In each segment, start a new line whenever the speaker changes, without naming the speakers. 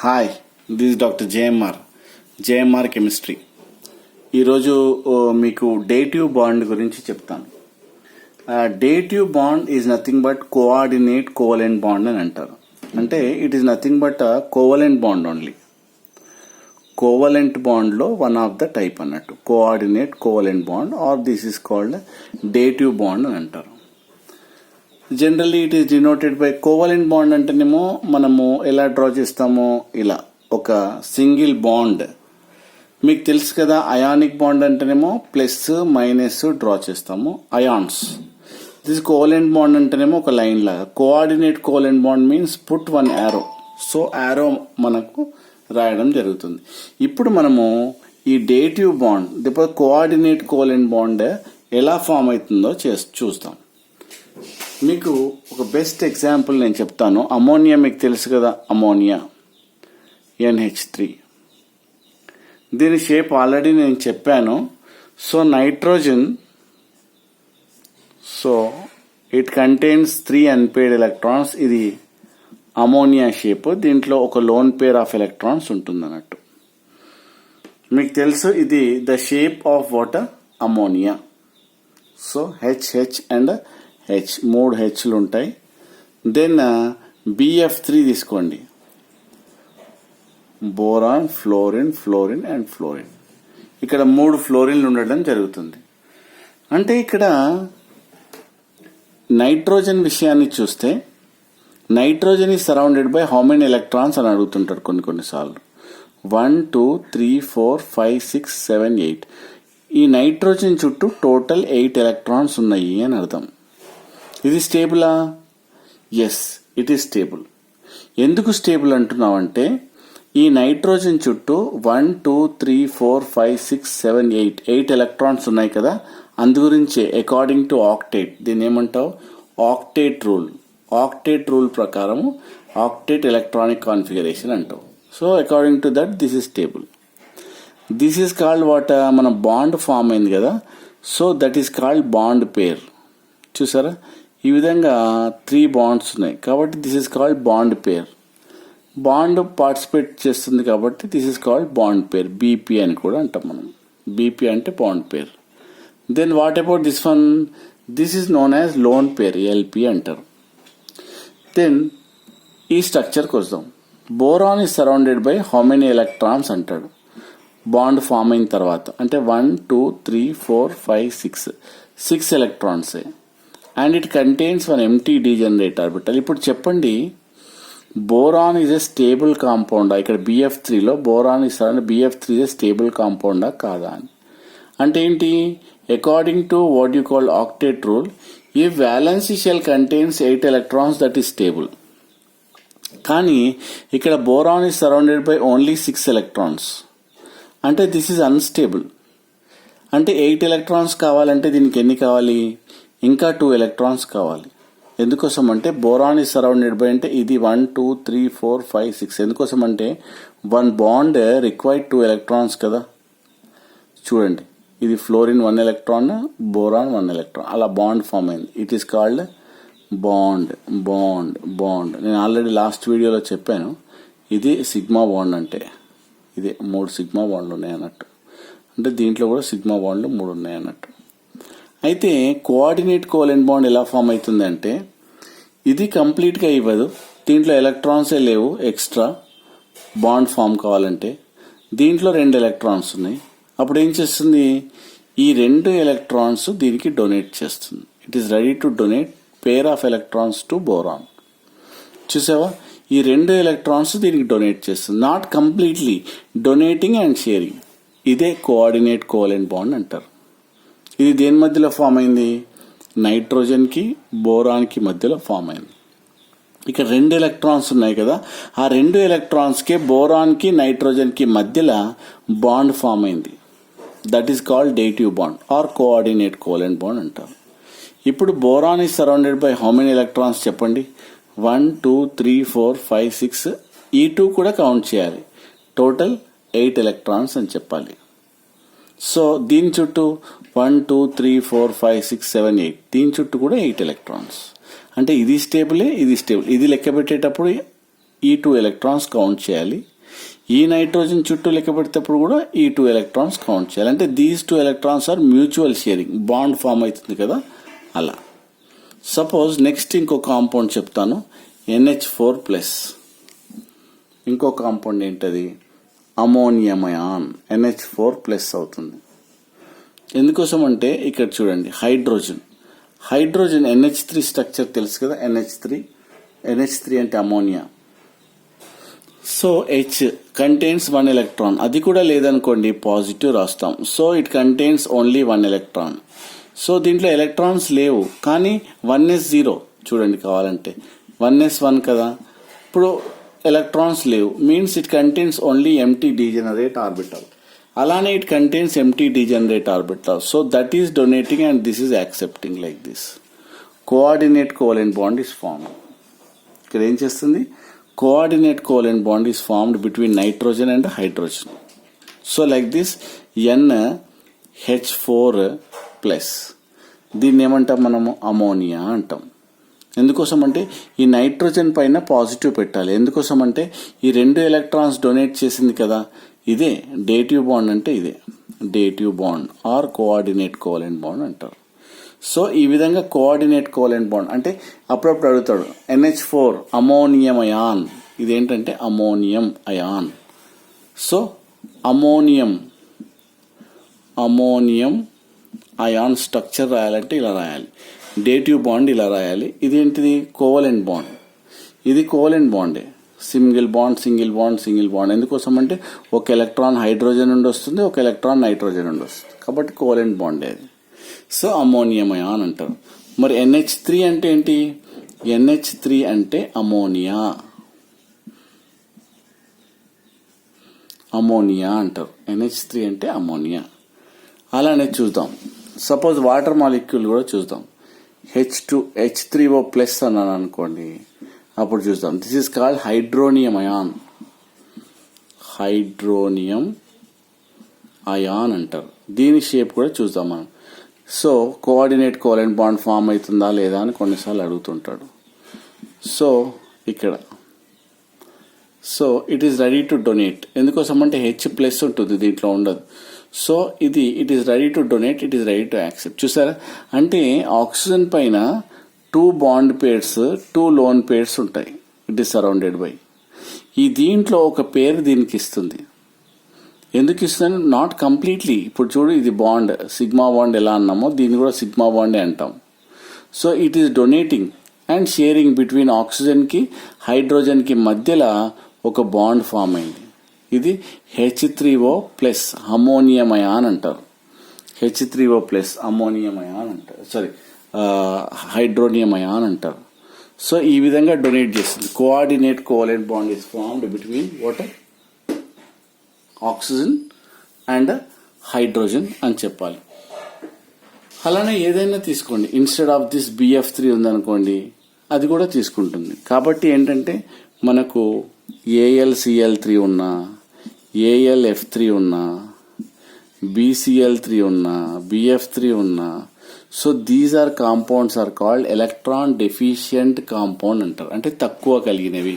Hi, this doctor JMR chemistry. ఈరోజు మీకు dative bond గురించి చెప్తాను. Dative bond is nothing but coordinate covalent bond అని అంటారు. అంటే it is nothing but covalent bond only. Covalent బాండ్లో వన్ ఆఫ్ ద టైప్ అన్నట్టు coordinate covalent bond, or this is called dative bond అని అంటారు. Generally it is denoted by covalent bond అంటేనేమో మనము ఎలా డ్రా చేస్తామో ఇలా ఒక సింగిల్ బాండ్. మీకు తెలుసు కదా, అయానిక్ బాండ్ అంటేనేమో ప్లస్ మైనస్ డ్రా చేస్తాము, అయాన్స్. దిస్ కోవలెంట్ బాండ్ అంటేనేమో ఒక లైన్ లాగా. Coordinate covalent bond means put one arrow. So arrow మనకు రాయడం జరుగుతుంది. ఇప్పుడు మనము ఈ డేటివ్ బాండ్ లేకపోతే కోఆర్డినేట్ కోవలెంట్ బాండ్ ఎలా ఫామ్ అవుతుందో చూస్తాం. మీకు ఒక బెస్ట్ ఎగ్జాంపుల్ నేను చెప్తాను. అమోనియా మీకు తెలుసు కదా, అమోనియా NH3. దీని షేప్ ఆల్రెడీ నేను చెప్పాను. So nitrogen, so it contains 3 unpaired electrons. ఇది అమోనియా షేప్. దీంట్లో ఒక లోన్ పేర్ ఆఫ్ ఎలక్ట్రాన్స్ ఉంటుంది అన్నట్టు. మీకు తెలుసు ఇది the shape of water ammonia. So HH and H, 3 హెచ్లు ఉంటాయి. దెన్ BF3 తీసుకోండి, బోరాన్, ఫ్లోరిన్ అండ్ ఫ్లోరిన్. ఇక్కడ 3 ఫ్లోరిన్లు ఉండడం జరుగుతుంది. అంటే ఇక్కడ నైట్రోజన్ విషయాన్ని చూస్తే nitrogen is surrounded by how many electrons అని అడుగుతుంటారు కొన్నిసార్లు. 1 2 3 4 5 6 7 8. ఈ నైట్రోజన్ చుట్టూ టోటల్ 8 ఎలక్ట్రాన్స్ ఉన్నాయి అని అర్థం. ఇది స్టేబులా? Yes, it is stable. ఎందుకు స్టేబుల్ అంటున్నామంటే ఈ నైట్రోజన్ చుట్టూ 1 2 3 4 5 6 7 8 ఎలక్ట్రాన్స్ ఉన్నాయి కదా, అందుగురించే అకార్డింగ్ టు ఆక్టేట్, దీన్ని ఏమంటావు, ఆక్టేట్ రూల్. ఆక్టేట్ రూల్ ప్రకారం ఆక్టేట్ ఎలక్ట్రానిక్ కాన్ఫిగరేషన్ అంటావు. So according to that this is stable. This is called what, మన బాండ్ ఫామ్ అయింది కదా, so that is called bond pair. చూసారా, ఈ విధంగా 3 బాండ్స్ ఉన్నాయి కాబట్టి this is called bond pair. Bond participate చేస్తుంది కాబట్టి this is called bond pair. BP అని కూడా అంటాం మనం. BP అంటే bond pair. Then what about this one? This is known as lone pair, LP అంటారు. దెన్ ఈ స్ట్రక్చర్కి వస్తాం. Boron is surrounded by how many electrons అంటాడు బాండ్ ఫామ్ అయిన తర్వాత. అంటే 1 2 3 4 5 6 ఎలక్ట్రాన్సే. And it contains one empty degenerate orbital. ఇప్పుడు చెప్పండి, బోరాన్ ఈజ్ ఎ స్టేబుల్ కాంపౌండా? ఇక్కడ BF3లో boron is BF3 is a stable కాంపౌండా కాదా అని. అంటే ఏంటి, according to what you call octet rule, ఈ valency shell contains 8 electrons, that is stable. కానీ ఇక్కడ boron is surrounded by only 6 electrons. అంటే దిస్ ఈజ్ అన్స్టేబుల్. అంటే 8 ఎలక్ట్రాన్స్ కావాలంటే దీనికి ఎన్ని కావాలి? ఇంకా 2 ఎలక్ట్రాన్స్ కావాలి. ఎందుకోసం అంటే బోరాన్ ఈజ్ సరౌండెడ్ బై అంటే ఇది 1 2 3 4 5 6. ఎందుకోసం అంటే 1 బాండ్ రిక్వైర్డ్ 2 ఎలక్ట్రాన్స్ కదా. చూడండి, ఇది ఫ్లోరిన్ 1 ఎలక్ట్రాన్, బోరాన్ 1 ఎలక్ట్రాన్, అలా బాండ్ ఫామ్ అయింది. It is called bond. నేను ఆల్రెడీ లాస్ట్ వీడియోలో చెప్పాను, ఇది సిగ్మా బాండ్ అంటే ఇదే 3 సిగ్మా బాండ్లు ఉన్నాయి అన్నట్టు. అంటే దీంట్లో కూడా సిగ్మా బాండ్లు 3 ఉన్నాయి అన్నట్టు. అయితే కోఆర్డినేట్ కోవలెంట్ బాండ్ ఎలా ఫామ్ అవుతుంది అంటే ఇది కంప్లీట్గా ఇవ్వదు, దీంట్లో ఎలక్ట్రాన్సే లేవు, ఎక్స్ట్రా బాండ్ ఫామ్ కావాలంటే. దీంట్లో 2 ఎలక్ట్రాన్స్ ఉన్నాయి. అప్పుడు ఏం చేస్తుంది, ఈ 2 ఎలక్ట్రాన్స్ దీనికి డొనేట్ చేస్తుంది. It is ready to donate pair of electrons to boron. చూసావా, ఈ 2 ఎలక్ట్రాన్స్ దీనికి డొనేట్ చేస్తుంది. Not completely, donating and sharing. ఇదే కోఆర్డినేట్ కోవలెంట్ బాండ్ అంటారు. ఇది దేని మధ్యలో ఫామ్ అయింది? నైట్రోజన్కి బోరాన్కి మధ్యలో ఫామ్ అయింది. ఇక్కడ 2 ఎలక్ట్రాన్స్ ఉన్నాయి కదా, ఆ 2 ఎలక్ట్రాన్స్కే బోరాన్కి నైట్రోజన్కి మధ్యలో బాండ్ ఫామ్ అయింది. That is called dative bond or coordinate covalent bond అంటారు. ఇప్పుడు boron is surrounded by how many electrons చెప్పండి? 1 2 3 4 5 6. ఈ 2 కూడా కౌంట్ చేయాలి. టోటల్ 8 ఎలక్ట్రాన్స్ అని చెప్పాలి. సో దీని చుట్టూ 1 2 3 4 5 6 7 8, దీని చుట్టూ కూడా 8 ఎలక్ట్రాన్స్. అంటే ఇది స్టేబులే, ఇది స్టేబుల్. ఇది లెక్క పెట్టేటప్పుడు ఈ 2 ఎలక్ట్రాన్స్ కౌంట్ చేయాలి. ఈ నైట్రోజన్ చుట్టూ లెక్క పెడితేప్పుడు కూడా ఈ 2 ఎలక్ట్రాన్స్ కౌంట్ చేయాలి. అంటే these 2 electrons are mutual sharing, bond form అవుతుంది కదా అలా. సపోజ్ నెక్స్ట్ ఇంకో కాంపౌండ్ చెప్తాను, NH4+. ఇంకో కాంపౌండ్ ఏంటది, అమోనియం అయాన్, NH4+ అవుతుంది. ఎందుకోసం అంటే ఇక్కడ చూడండి, హైడ్రోజన్ NH3 స్ట్రక్చర్ తెలుసు కదా, NH3 అంటే ammonia. So H contains 1 electron, అది కూడా లేదనుకోండి పాజిటివ్ రాస్తాం. So it contains only 1 electron. So దీంట్లో ఎలక్ట్రాన్స్ లేవు, కానీ 1s0 చూడండి కావాలంటే 1s1 కదా. ఇప్పుడు ఎలక్ట్రాన్స్ లేవు, means it contains only empty degenerate orbital. అలానే it contains empty degenerate orbital. So that is donating and this is accepting like this. Coordinate covalent bond is form. ఇక్కడ ఏం చేస్తుంది, coordinate covalent bond is formed between nitrogen and hydrogen. So like this NH4+. దీన్ని ఏమంటాం మనము, ammonia అంటాం. ఎందుకోసం అంటే ఈ నైట్రోజన్ పైన పాజిటివ్ పెట్టాలి. ఎందుకోసం అంటే ఈ 2 ఎలక్ట్రాన్స్ డొనేట్ చేసింది కదా, ఇదే డేటివ్ బాండ్. అంటే ఇదే dative bond or coordinate covalent bond అంటారు. సో ఈ విధంగా కోఆర్డినేట్ కోవలెంట్ బాండ్ అంటే అప్పుడప్పుడు అడుగుతాడు, NH4 అమోనియం అయాన్, ఇదేంటంటే ammonium ion. So ammonium ion structure రాయాలంటే ఇలా రాయాలి, డేటివ్ బాండ్ ఇలా రాయాలి. ఇదేంటిది, కోవలెంట్ బాండ్. ఇది కోవలెంట్ బాండే, సింగిల్ బాండ్. ఎందుకోసం అంటే ఒక ఎలక్ట్రాన్ హైడ్రోజన్ నుండి వస్తుంది, ఒక ఎలక్ట్రాన్ నైట్రోజన్ నుండి వస్తుంది, కాబట్టి కోవలెంట్ బాండే అది. సో అమోనియం అయాన్ అంటారు. మరి NH3 అంటే ఏంటి, NH3 అంటే అమోనియా అంటారు. NH3 అంటే అమోనియా. అలానే చూద్దాం, సపోజ్ వాటర్ మాలిక్యూల్ కూడా చూద్దాం. H3O+ అన్నాను అనుకోండి, అప్పుడు చూద్దాం. This is called hydronium ion అంటారు. దీని షేప్ కూడా చూద్దాం మనం. So coordinate covalent bond form అవుతుందా లేదా అని కొన్నిసార్లు అడుగుతుంటాడు. సో ఇక్కడ it is ready to donate. ఎందుకోసం అంటే H+ ఉంటుంది, దీంట్లో ఉండదు. So it is ready to donate, it is ready to accept. చూసారా, అంటే ఆక్సిజన్ పైన 2 బాండ్ పేర్స్ 2 లోన్ పేర్స్ ఉంటాయి. It is surrounded by. ఈ దీంట్లో ఒక పేరు దీనికి ఇస్తుంది. ఎందుకు ఇస్తుంది, నాట్ కంప్లీట్లీ. ఇప్పుడు చూడు, ఇది బాండ్ సిగ్మా బాండ్ ఎలా అన్నామో దీన్ని కూడా సిగ్మా బాండే అంటాం. So it is donating and sharing between ఆక్సిజన్కి హైడ్రోజన్కి మధ్యలో ఒక బాండ్ ఫామ్ అయింది. ఇది H3O+ అమోనియం అయాన్ అంటారు. H3O+ అమోనియం అయాన్ అంటారు, హైడ్రోనియం అయాన్ అంటారు. సో ఈ విధంగా డొనేట్ చేస్తుంది. Coordinate covalent bond is formed between water oxygen and hydrogen అని చెప్పాలి. అలానే ఏదైనా తీసుకోండి, ఇన్స్టెడ్ ఆఫ్ దిస్ BF3 ఉందనుకోండి, అది కూడా తీసుకుంటుంది. కాబట్టి ఏంటంటే మనకు AlCl3 ఉన్నా, AlF3 ఉన్నా, BCl3 ఉన్నా, BF3 ఉన్నా, so these are compounds are called electron deficient compound అంటారు. అంటే తక్కువ కలిగినవి.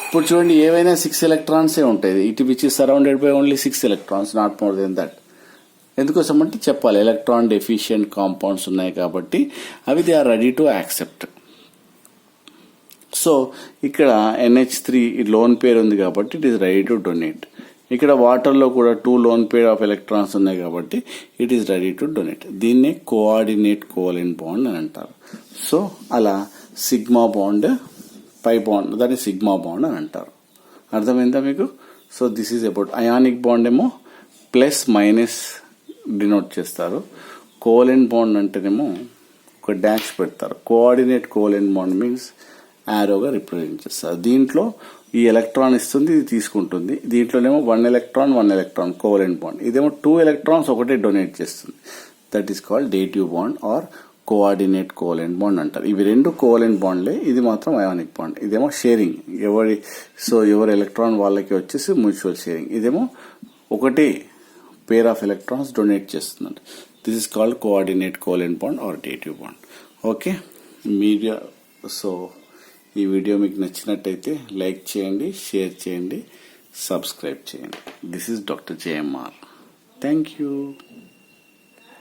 ఇప్పుడు చూడండి, ఏవైనా 6 ఎలక్ట్రాన్సే ఉంటాయి. It which is surrounded by only 6 electrons, not more than that. ఎందుకోసం అంటే చెప్పాలి, ఎలక్ట్రాన్ డెఫిషియంట్ కాంపౌండ్స్ ఉన్నాయి కాబట్టి అవి they are ready to accept. So ఇక్కడ NH3 లోన్ పేర్ ఉంది కాబట్టి it is ready to donate. ఇక్కడ వాటర్లో కూడా 2 లోన్ పేర్ ఆఫ్ ఎలక్ట్రాన్స్ ఉన్నాయి కాబట్టి it is ready to donate. దీన్నే కోఆర్డినేట్ కోవలెంట్ బాండ్ అని అంటారు. సో అలా సిగ్మా బాండ్, పై బాండ్, దాన్ని సిగ్మా బాండ్ అని అంటారు. అర్థమైందా మీకు? So this is about ionic bond. ఏమో +- డినోట్ చేస్తారు. కోవలెంట్ బాండ్ అంటేనేమో ఒక డాష్ పెడతారు. కోఆర్డినేట్ కోవలెంట్ బాండ్ మీన్స్ యారోగా రిప్రజెంట్ చేస్తారు. దీంట్లో ఈ ఎలక్ట్రాన్ ఇస్తుంది, ఇది తీసుకుంటుంది. దీంట్లోనేమో 1 ఎలక్ట్రాన్ కోవలెంట్ బాండ్. ఇదేమో 2 ఎలక్ట్రాన్స్ ఒకటే డొనేట్ చేస్తుంది. That is called dative bond or coordinate covalent bond అంటారు. ఇవి 2 కోవలెంట్ బాండ్లే, ఇది మాత్రం అయానిక్ బాండ్. ఇదేమో షేరింగ్, ఎవరి ఎలక్ట్రాన్ వాళ్ళకి వచ్చేసి మ్యూచువల్ షేరింగ్. ఇదేమో ఒకటే పేర్ ఆఫ్ ఎలక్ట్రాన్స్ డొనేట్ చేస్తుందండి. This is called coordinate covalent bond or dative bond. Okay, ఈ వీడియో మీకు నచ్చినట్టయితే లైక్ చేయండి, షేర్ చేయండి, సబ్స్క్రైబ్ చేయండి. This is doctor JMR. Thank you.